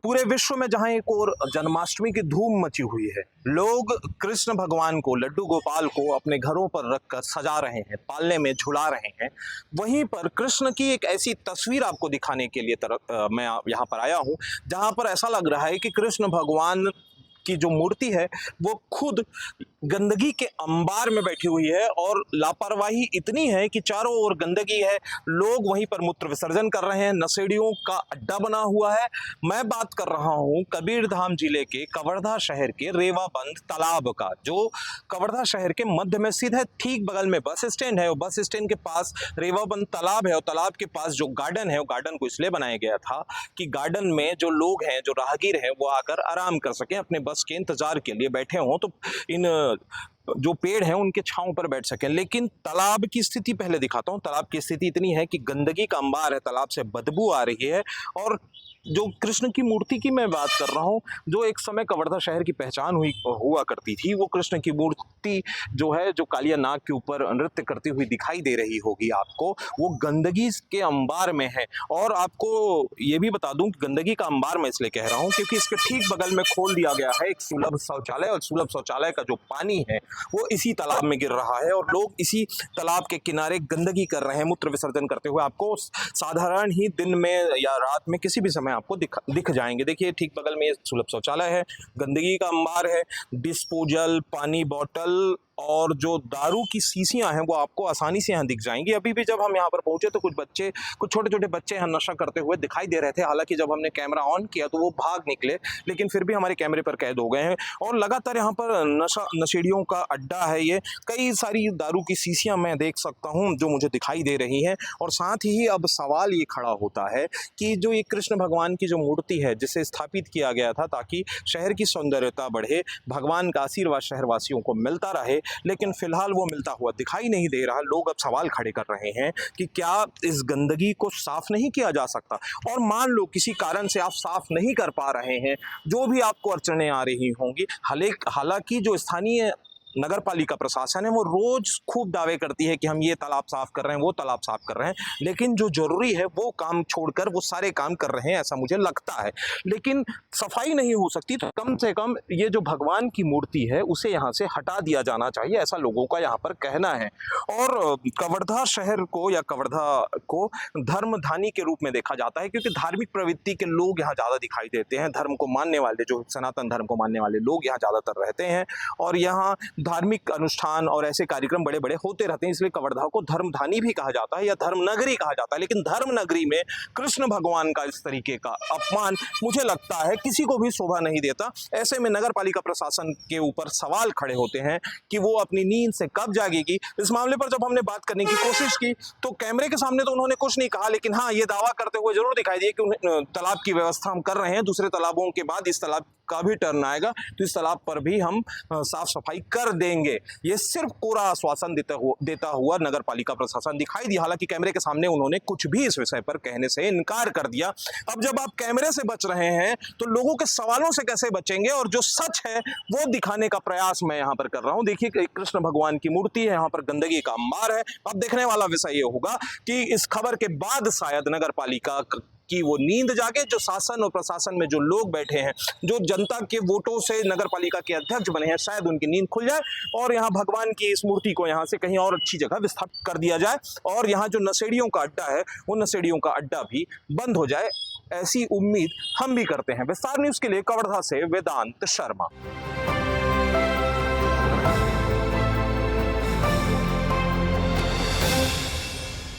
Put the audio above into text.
पूरे विश्व में जहां एक और जन्माष्टमी की धूम मची हुई है, लोग कृष्ण भगवान को, लड्डू गोपाल को अपने घरों पर रखकर सजा रहे हैं, पालने में झुला रहे हैं। वहीं पर कृष्ण की एक ऐसी तस्वीर आपको दिखाने के लिए मैं यहाँ पर आया हूँ, जहां पर ऐसा लग रहा है कि कृष्ण भगवान की जो मूर्ति है वो खुद गंदगी के अंबार में बैठी हुई है और लापरवाही इतनी है कि चारों ओर गंदगी है। लोग वहीं पर मूत्र विसर्जन कर रहे हैं, नशेड़ियों का अड्डा बना हुआ है। मैं बात कर रहा हूं कबीरधाम जिले के कवर्धा शहर के रेवाबंद तालाब का, जो कवर्धा शहर के मध्य में स्थित है। ठीक बगल में बस स्टैंड है और बस स्टैंड के पास रेवाबंद तालाब है और तालाब के पास जो गार्डन है, वो गार्डन को इसलिए बनाया गया था कि गार्डन में जो लोग हैं, जो राहगीर हैं, वो आकर आराम कर सकें, अपने बस के इंतजार के लिए बैठे हों तो इन जो पेड़ हैं उनके छांव पर बैठ सकें। लेकिन तालाब की स्थिति पहले दिखाता हूं। तालाब की स्थिति इतनी है कि गंदगी का अंबार है, तालाब से बदबू आ रही है। और जो कृष्ण की मूर्ति की मैं बात कर रहा हूं, जो एक समय कवर्धा शहर की पहचान हुआ करती थी, वो कृष्ण की मूर्ति जो है, जो कालिया नाग के ऊपर नृत्य करती हुई दिखाई दे रही होगी आपको, वो गंदगी के अंबार में है। और आपको ये भी बता दूं कि गंदगी का अंबार मैं इसलिए कह रहा हूं क्योंकि इसके ठीक बगल में खोल दिया गया है एक सुलभ शौचालय, और सुलभ शौचालय का जो पानी है वो इसी तालाब में गिर रहा है और लोग इसी तालाब के किनारे गंदगी कर रहे हैं, मूत्र विसर्जन करते हुए आपको साधारण ही दिन में या रात में किसी भी समय आपको दिख जाएंगे। देखिए ठीक बगल में ये सुलभ शौचालय है, गंदगी का अंबार है, डिस्पोजल, पानी बॉटल और जो दारू की शीशियां हैं वो आपको आसानी से यहाँ दिख जाएंगी। अभी भी जब हम यहाँ पर पहुंचे तो कुछ छोटे छोटे बच्चे यहाँ नशा करते हुए दिखाई दे रहे थे। हालांकि जब हमने कैमरा ऑन किया तो वो भाग निकले, लेकिन फिर भी हमारे कैमरे पर कैद हो गए हैं। और लगातार यहाँ पर नशेड़ियों का अड्डा है। ये कई सारी दारू की शीशियां मैं देख सकता हूँ जो मुझे दिखाई दे रही हैं। और साथ ही अब सवाल ये खड़ा होता है कि जो ये कृष्ण भगवान की जो मूर्ति है, जिसे स्थापित किया गया था ताकि शहर की सौंदर्यता बढ़े, भगवान का आशीर्वाद शहरवासियों को मिलता रहे, लेकिन फिलहाल वो मिलता हुआ दिखाई नहीं दे रहा। लोग अब सवाल खड़े कर रहे हैं कि क्या इस गंदगी को साफ नहीं किया जा सकता। और मान लो किसी कारण से आप साफ नहीं कर पा रहे हैं, जो भी आपको अड़चनें आ रही होंगी, हालांकि जो स्थानीय नगर पालिका प्रशासन है वो रोज खूब दावे करती है कि हम ये तालाब साफ कर रहे हैं, वो तालाब साफ कर रहे हैं, लेकिन जो जरूरी है वो काम छोड़कर वो सारे काम कर रहे हैं, ऐसा मुझे लगता है। लेकिन सफाई नहीं हो सकती तो कम से कम ये जो भगवान की मूर्ति है उसे यहाँ से हटा दिया जाना चाहिए, ऐसा लोगों का यहाँ पर कहना है। और कवर्धा शहर को या कवर्धा को धर्मधानी के रूप में देखा जाता है क्योंकि धार्मिक प्रवृत्ति के लोग यहाँ ज्यादा दिखाई देते हैं। धर्म को मानने वाले, जो सनातन धर्म को मानने वाले लोग यहाँ ज्यादातर रहते हैं और यहाँ धार्मिक अनुष्ठान और ऐसे कार्यक्रम बड़े बड़े होते रहते हैं, इसलिए कवर्धा को धर्मधानी भी कहा जाता है या धर्म नगरी कहा जाता है। लेकिन धर्म नगरी में कृष्ण भगवान का इस तरीके का अपमान मुझे लगता है किसी को भी शोभा नहीं देता। ऐसे में नगर पालिका प्रशासन के ऊपर सवाल खड़े होते हैं कि वो अपनी नींद से कब जागेगी। इस मामले पर जब हमने बात करने की कोशिश की तो कैमरे के सामने तो उन्होंने कुछ नहीं कहा, लेकिन हाँ, ये दावा करते हुए जरूर दिखाई दिए कि तालाब की व्यवस्था हम कर रहे हैं, दूसरे तालाबों के बाद इस तालाब का भी टर्न आएगा तो इस तालाब पर भी हम साफ सफाई कर देंगे। ये सिर्फ कोरा आश्वासन देता हुआ नगर पालिका प्रशासन दिखाई दिया। हालांकि कैमरे के सामने उन्होंने कुछ भी इस विषय पर कहने से इनकार कर दिया। अब जब आप कैमरे से बच रहे हैं तो लोगों के सवालों से कैसे बचेंगे, और जो सच है वो दिखाने का प्रयास मैं यहाँ पर कर रहा हूँ। देखिए कृष्ण भगवान की मूर्ति है, यहाँ पर गंदगी का अंबार है। अब देखने वाला विषय ये होगा कि इस खबर के बाद शायद नगर पालिका कि वो नींद जागे, जो शासन और प्रशासन में जो लोग बैठे हैं, जो जनता के वोटों से नगर पालिका के अध्यक्ष बने हैं, शायद उनकी नींद खुल जाए और यहाँ भगवान की इस मूर्ति को यहाँ से कहीं और अच्छी जगह विस्थापित कर दिया जाए और यहाँ जो नशेड़ियों का अड्डा है वो नशेड़ियों का अड्डा भी बंद हो जाए। ऐसी उम्मीद हम भी करते हैं। विस्तार न्यूज के लिए कवर्धा से वेदांत शर्मा।